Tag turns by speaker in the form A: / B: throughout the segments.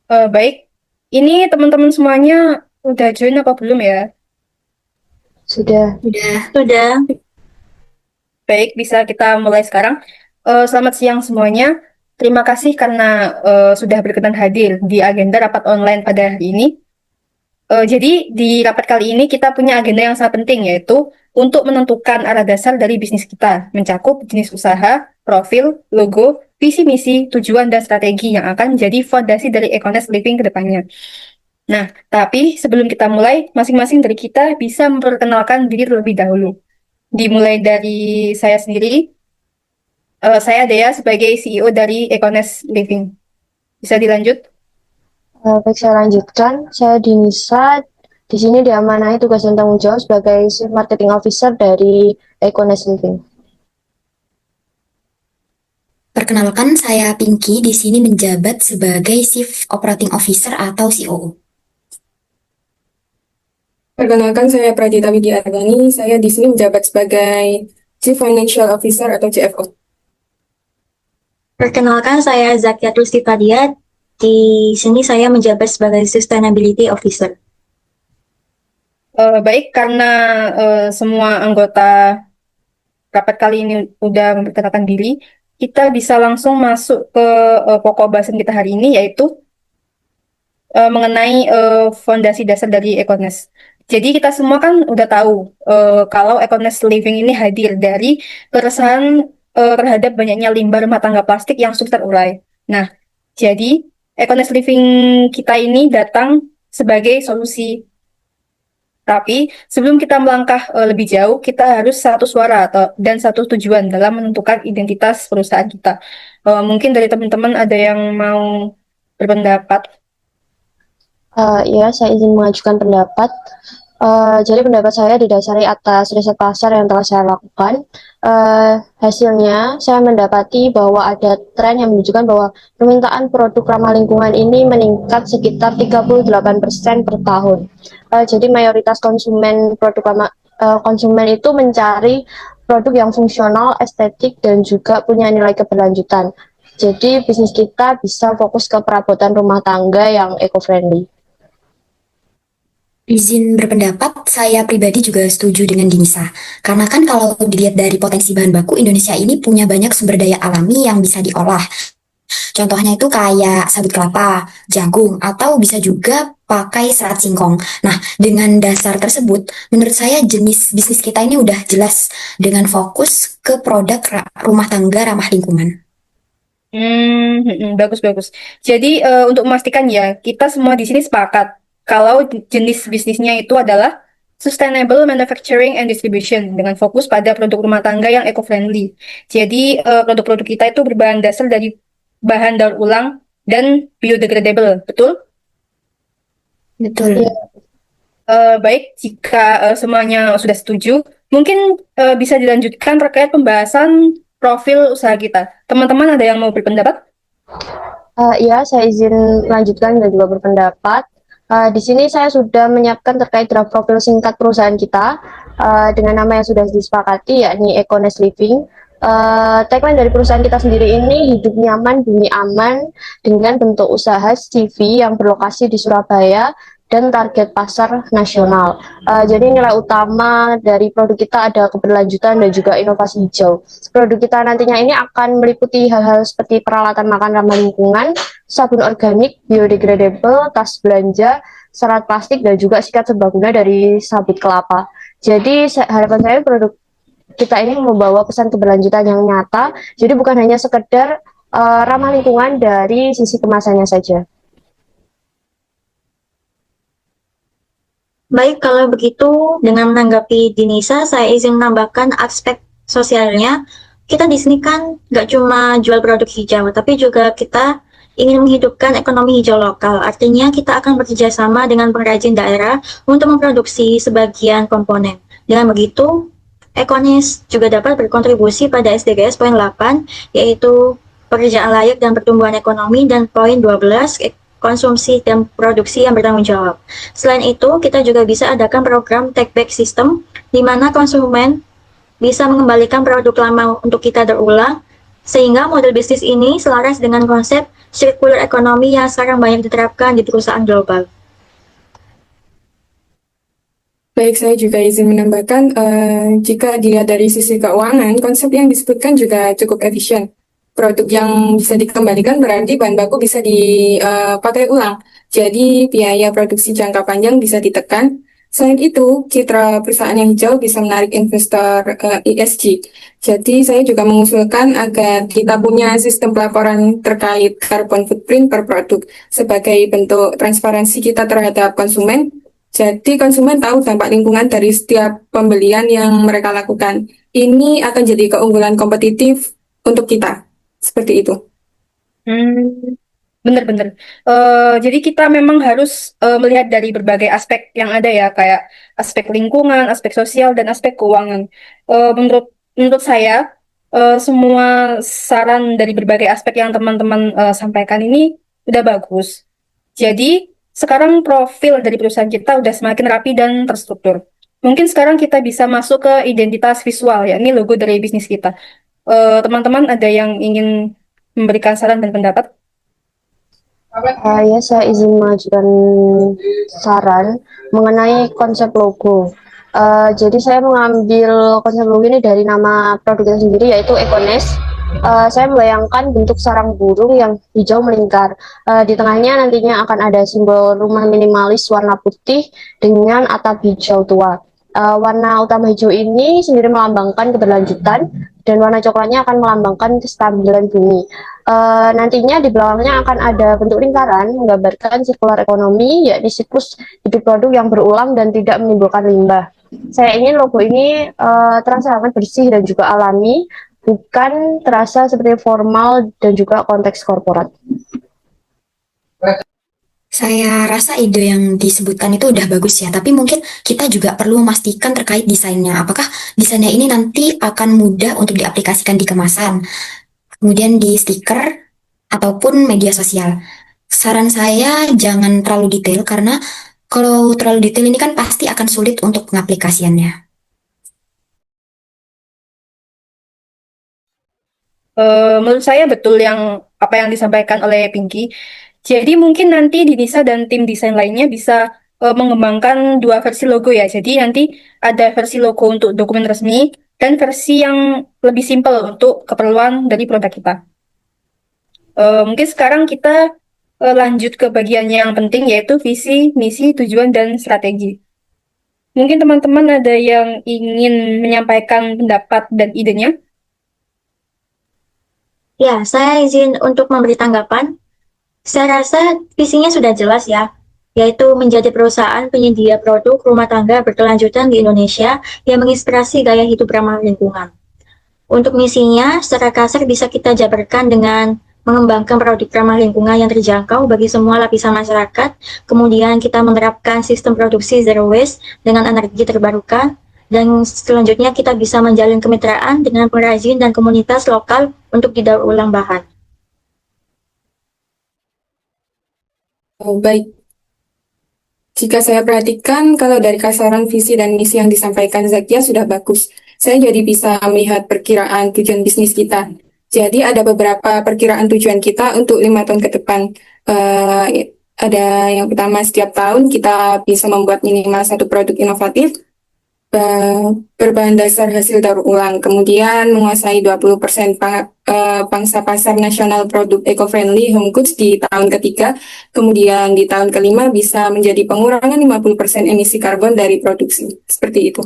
A: Baik, ini teman-teman semuanya udah join apa belum ya?
B: Sudah.
C: Sudah.
A: Baik, bisa kita mulai sekarang. Selamat siang semuanya. Terima kasih karena sudah berkenan hadir di agenda rapat online pada hari ini. Jadi di rapat kali ini kita punya agenda yang sangat penting yaitu untuk menentukan arah dasar dari bisnis kita, mencakup jenis usaha, profil, logo, visi misi, tujuan dan strategi yang akan menjadi fondasi dari Econes Living ke depannya. Nah, tapi sebelum kita mulai, masing-masing dari kita bisa memperkenalkan diri terlebih dahulu. Dimulai dari saya sendiri, saya Dea sebagai CEO dari Econes Living. Bisa dilanjut?
B: Baik, saya lanjutkan. Saya Dinisa. Di sini diamanai tugas dan tanggung jawab sebagai Chief Marketing Officer dari Econes Living.
C: Perkenalkan, saya Pinky, di sini menjabat sebagai Chief Operating Officer atau COO.
D: Perkenalkan, saya Pradita Widiardani. Saya di sini menjabat sebagai Chief Financial Officer atau CFO.
E: Perkenalkan, saya Zakia Trustifadia. Di sini saya menjabat sebagai Sustainability Officer.
A: Baik, karena semua anggota rapat kali ini udah memperkenalkan diri, kita bisa langsung masuk ke pokok bahasan kita hari ini, yaitu mengenai fondasi dasar dari Econes. Jadi kita semua kan udah tahu kalau Econes Living ini hadir dari keresahan terhadap banyaknya limbah rumah tangga plastik yang sulit terurai. Nah, jadi Econes Living kita ini datang sebagai solusi. Tapi sebelum kita melangkah lebih jauh, kita harus satu suara dan satu tujuan dalam menentukan identitas perusahaan kita. Mungkin dari teman-teman ada yang mau berpendapat.
B: Ya, saya izin mengajukan pendapat. Jadi pendapat saya didasari atas riset pasar yang telah saya lakukan. Hasilnya, saya mendapati bahwa ada tren yang menunjukkan bahwa permintaan produk ramah lingkungan ini meningkat sekitar 38% per tahun. Jadi mayoritas konsumen itu mencari produk yang fungsional, estetik, dan juga punya nilai keberlanjutan. Jadi bisnis kita bisa fokus ke perabotan rumah tangga yang eco-friendly.
C: Izin berpendapat, saya pribadi juga setuju dengan Dinisa. Karena kan kalau dilihat dari potensi bahan baku, Indonesia ini punya banyak sumber daya alami yang bisa diolah. Contohnya itu kayak sabut kelapa, jagung, atau bisa juga pakai serat singkong. Nah, dengan dasar tersebut, menurut saya jenis bisnis kita ini udah jelas dengan fokus ke produk rumah tangga ramah lingkungan.
A: Bagus bagus. Jadi untuk memastikan ya, kita semua di sini sepakat kalau jenis bisnisnya itu adalah sustainable manufacturing and distribution dengan fokus pada produk rumah tangga yang eco-friendly. Jadi produk-produk kita itu berbahan dasar dari bahan daur ulang dan biodegradable, betul?
C: Betul.
B: Ya,
A: Baik, jika semuanya sudah setuju, mungkin bisa dilanjutkan terkait pembahasan profil usaha kita. Teman-teman ada yang mau berpendapat?
B: Ya, saya izin lanjutkan dan juga berpendapat. Di sini saya sudah menyiapkan terkait draft profil singkat perusahaan kita dengan nama yang sudah disepakati, yakni Econes Living. Tagline dari perusahaan kita sendiri ini hidup nyaman, bumi aman, dengan bentuk usaha CV yang berlokasi di Surabaya dan target pasar nasional. Jadi nilai utama dari produk kita ada keberlanjutan dan juga inovasi hijau. Produk kita nantinya ini akan meliputi hal-hal seperti peralatan makan ramah lingkungan, sabun organik, biodegradable, tas belanja, serat plastik, dan juga sikat serbaguna dari sabut kelapa. Jadi harapan saya produk kita ini membawa pesan keberlanjutan yang nyata, jadi bukan hanya sekedar ramah lingkungan dari sisi kemasannya saja.
E: Baik, kalau begitu dengan menanggapi Dinisa, saya izin menambahkan aspek sosialnya. Kita di sini kan nggak cuma jual produk hijau, tapi juga kita ingin menghidupkan ekonomi hijau lokal. Artinya kita akan bekerja sama dengan pengrajin daerah untuk memproduksi sebagian komponen. Dengan begitu, Econis juga dapat berkontribusi pada SDGs poin 8, yaitu pekerjaan layak dan pertumbuhan ekonomi, dan poin 12, konsumsi dan produksi yang bertanggung jawab. Selain itu, kita juga bisa adakan program take back system, di mana konsumen bisa mengembalikan produk lama untuk kita daur ulang Sehingga model bisnis ini selaras dengan konsep circular economy yang sekarang banyak diterapkan di perusahaan global.
D: Baik, saya juga izin menambahkan, jika dilihat dari sisi keuangan, konsep yang disebutkan juga cukup efisien. Produk yang bisa dikembalikan berarti bahan baku bisa dipakai ulang. Jadi biaya produksi jangka panjang bisa ditekan. Selain itu, citra perusahaan yang hijau bisa menarik investor ESG. Jadi saya juga mengusulkan agar kita punya sistem pelaporan terkait carbon footprint per produk sebagai bentuk transparansi kita terhadap konsumen. Jadi konsumen tahu dampak lingkungan dari setiap pembelian yang mereka lakukan. Ini akan jadi keunggulan kompetitif untuk kita. Seperti itu.
A: Hmm, bener-bener. Jadi kita memang harus melihat dari berbagai aspek yang ada ya, kayak aspek lingkungan, aspek sosial, dan aspek keuangan. Menurut saya, semua saran dari berbagai aspek yang teman-teman sampaikan ini udah bagus. Jadi sekarang profil dari perusahaan kita udah semakin rapi dan terstruktur. Mungkin sekarang kita bisa masuk ke identitas visual, ya, ini logo dari bisnis kita. Teman-teman ada yang ingin memberikan saran dan pendapat?
B: Ya, saya izin mengajukan saran mengenai konsep logo. Jadi saya mengambil konsep logo ini dari nama produk kita sendiri, yaitu Econes. Saya membayangkan bentuk sarang burung yang hijau melingkar. Di tengahnya nantinya akan ada simbol rumah minimalis warna putih dengan atap hijau tua. Warna utama hijau ini sendiri melambangkan keberlanjutan, dan warna coklatnya akan melambangkan kestabilan bumi. Nantinya di belakangnya akan ada bentuk lingkaran menggambarkan sirkular ekonomi, yakni siklus hidup produk yang berulang dan tidak menimbulkan limbah. Saya ingin logo ini terasa sangat bersih dan juga alami, bukan terasa seperti formal dan juga konteks korporat.
C: Saya rasa ide yang disebutkan itu udah bagus ya, tapi mungkin kita juga perlu memastikan terkait desainnya. Apakah desainnya ini nanti akan mudah untuk diaplikasikan di kemasan, kemudian di stiker, ataupun media sosial. Saran saya jangan terlalu detail, karena kalau terlalu detail ini kan pasti akan sulit untuk pengaplikasiannya.
A: Menurut saya betul apa yang disampaikan oleh Pinky. Jadi mungkin nanti Dinisa dan tim desain lainnya bisa mengembangkan dua versi logo ya. Jadi nanti ada versi logo untuk dokumen resmi dan versi yang lebih simpel untuk keperluan dari produk kita. Mungkin sekarang kita lanjut ke bagian yang penting, yaitu visi, misi, tujuan, dan strategi. Mungkin teman-teman ada yang ingin menyampaikan pendapat dan idenya?
E: Ya, saya izin untuk memberi tanggapan. Saya rasa visinya sudah jelas ya, yaitu menjadi perusahaan penyedia produk rumah tangga berkelanjutan di Indonesia yang menginspirasi gaya hidup ramah lingkungan. Untuk misinya, secara kasar bisa kita jabarkan dengan mengembangkan produk ramah lingkungan yang terjangkau bagi semua lapisan masyarakat, kemudian kita menerapkan sistem produksi zero waste dengan energi terbarukan, dan selanjutnya kita bisa menjalin kemitraan dengan pengrajin dan komunitas lokal untuk didaur ulang bahan.
D: Oh, baik. Jika saya perhatikan, kalau dari kasaran visi dan misi yang disampaikan Zakia sudah bagus. Saya jadi bisa melihat perkiraan tujuan bisnis kita. Jadi ada beberapa perkiraan tujuan kita untuk 5 tahun ke depan. Ada yang pertama, setiap tahun kita bisa membuat minimal satu produk inovatif berbahan dasar hasil daur ulang. Kemudian menguasai 20% pangsa pasar nasional produk eco-friendly home goods di tahun ketiga. Kemudian di tahun kelima bisa menjadi pengurangan 50% emisi karbon dari produksi. Seperti itu.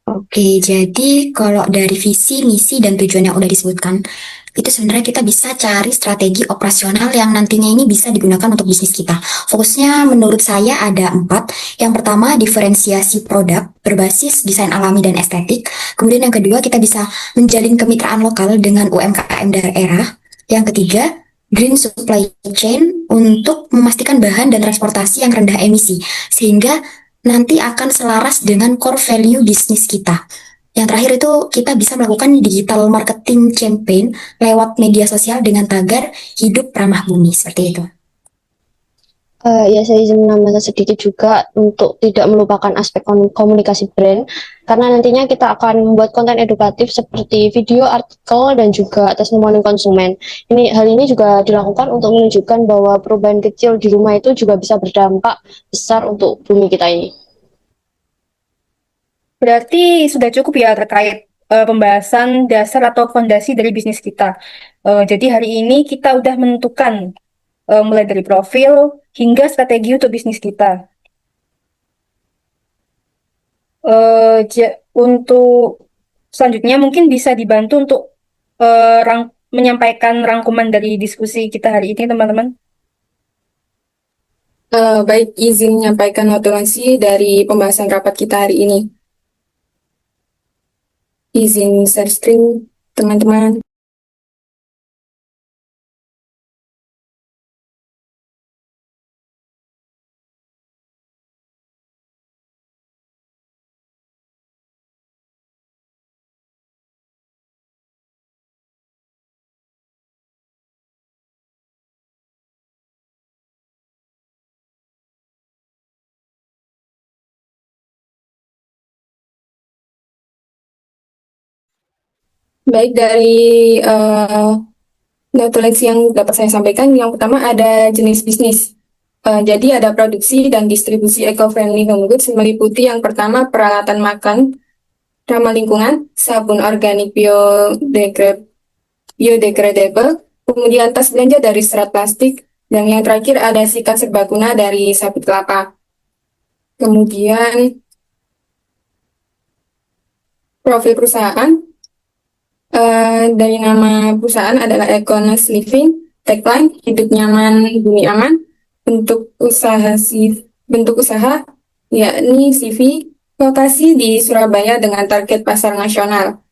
C: Oke, jadi kalau dari visi, misi, dan tujuan yang udah disebutkan, itu sebenarnya kita bisa cari strategi operasional yang nantinya ini bisa digunakan untuk bisnis kita. Fokusnya menurut saya ada 4. Yang pertama, diferensiasi produk berbasis desain alami dan estetik. Kemudian yang kedua, kita bisa menjalin kemitraan lokal dengan UMKM daerah. Yang ketiga, green supply chain untuk memastikan bahan dan transportasi yang rendah emisi, sehingga nanti akan selaras dengan core value bisnis kita. Yang terakhir itu kita bisa melakukan digital marketing campaign lewat media sosial dengan tagar hidup ramah bumi, seperti itu.
B: Ya, saya izin menambahkan sedikit juga untuk tidak melupakan aspek komunikasi brand, karena nantinya kita akan membuat konten edukatif seperti video, artikel, dan juga testimoni konsumen. Hal ini juga dilakukan untuk menunjukkan bahwa perubahan kecil di rumah itu juga bisa berdampak besar untuk bumi kita ini.
A: Berarti sudah cukup ya terkait pembahasan dasar atau fondasi dari bisnis kita. Jadi hari ini kita udah menentukan mulai dari profil hingga strategi untuk bisnis kita. Untuk selanjutnya mungkin bisa dibantu untuk menyampaikan rangkuman dari diskusi kita hari ini, teman-teman.
D: Baik, izin menyampaikan notulensi dari pembahasan rapat kita hari ini. Izin share screen, teman-teman. Baik, dari notulensi yang dapat saya sampaikan, yang pertama ada jenis bisnis. Jadi ada produksi dan distribusi eco-friendly home goods meliputi yang pertama peralatan makan ramah lingkungan, sabun organik biodegradable, kemudian tas belanja dari serat plastik, dan yang terakhir ada sikat serbaguna dari sabut kelapa. Kemudian profil perusahaan, dari nama perusahaan adalah Econos Living, tagline hidup nyaman, bumi aman, bentuk usaha yakni CV, lokasi di Surabaya dengan target pasar nasional.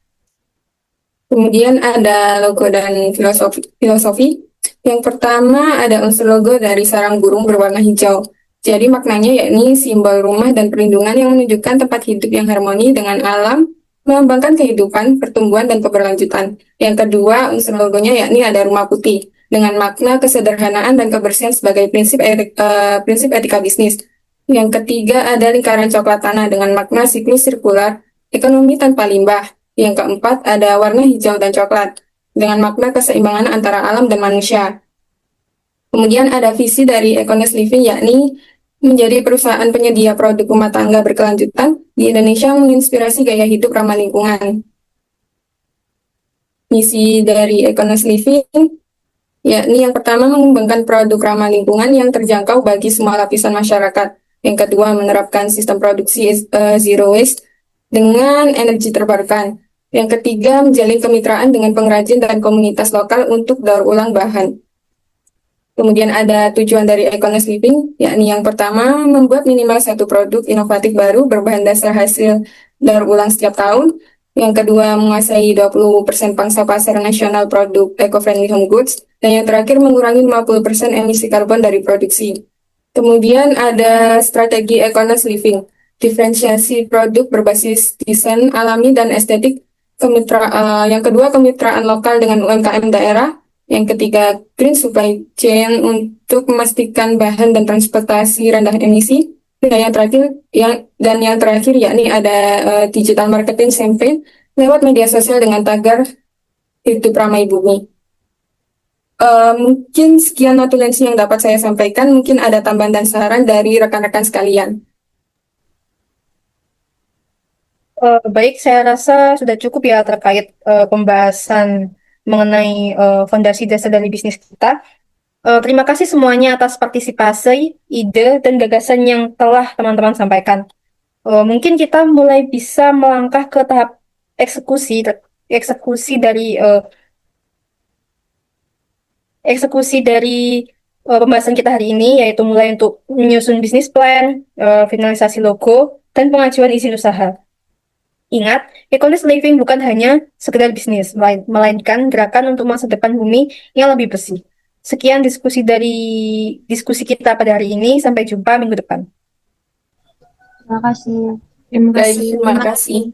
D: Kemudian ada logo dan filosofi. Yang pertama ada unsur logo dari sarang burung berwarna hijau. Jadi maknanya yakni simbol rumah dan perlindungan yang menunjukkan tempat hidup yang harmoni dengan alam, melambangkan kehidupan, pertumbuhan, dan keberlanjutan. Yang kedua, unsur logonya yakni ada rumah putih, dengan makna kesederhanaan dan kebersihan sebagai prinsip etika bisnis. Yang ketiga, ada lingkaran coklat tanah dengan makna siklus sirkular, ekonomi tanpa limbah. Yang keempat, ada warna hijau dan coklat, dengan makna keseimbangan antara alam dan manusia. Kemudian ada visi dari Econos Living, yakni menjadi perusahaan penyedia produk rumah tangga berkelanjutan di Indonesia menginspirasi gaya hidup ramah lingkungan. Misi dari Econos Living, yakni yang pertama mengembangkan produk ramah lingkungan yang terjangkau bagi semua lapisan masyarakat. Yang kedua, menerapkan sistem produksi zero waste dengan energi terbarukan. Yang ketiga, menjalin kemitraan dengan pengrajin dan komunitas lokal untuk daur ulang bahan. Kemudian ada tujuan dari Econos Living, yakni yang pertama, membuat minimal satu produk inovatif baru berbahan dasar hasil daur ulang setiap tahun. Yang kedua, menguasai 20% pangsa pasar nasional produk eco-friendly home goods. Dan yang terakhir, mengurangi 50% emisi karbon dari produksi. Kemudian ada strategi Econos Living, diferensiasi produk berbasis desain alami dan estetik. Yang kedua, kemitraan lokal dengan UMKM daerah. Yang ketiga, green supply chain untuk memastikan bahan dan transportasi rendah emisi. Dan yang terakhir yakni ada digital marketing campaign lewat media sosial dengan tagar hidup ramai bumi. Mungkin sekian notulensi yang dapat saya sampaikan. Mungkin ada tambahan dan saran dari rekan-rekan sekalian.
A: Baik, saya rasa sudah cukup ya terkait pembahasan mengenai fondasi dasar dari bisnis kita. Terima kasih semuanya atas partisipasi, ide, dan gagasan yang telah teman-teman sampaikan. Mungkin kita mulai bisa melangkah ke tahap eksekusi, eksekusi dari eh, eksekusi dari pembahasan kita hari ini, yaitu mulai untuk menyusun bisnis plan, finalisasi logo, dan pengajuan izin usaha. Ingat, Econis Living bukan hanya sekedar bisnis, melainkan gerakan untuk masa depan bumi yang lebih bersih. Sekian diskusi kita pada hari ini. Sampai jumpa minggu depan.
B: Terima kasih.
D: Baik, terima kasih.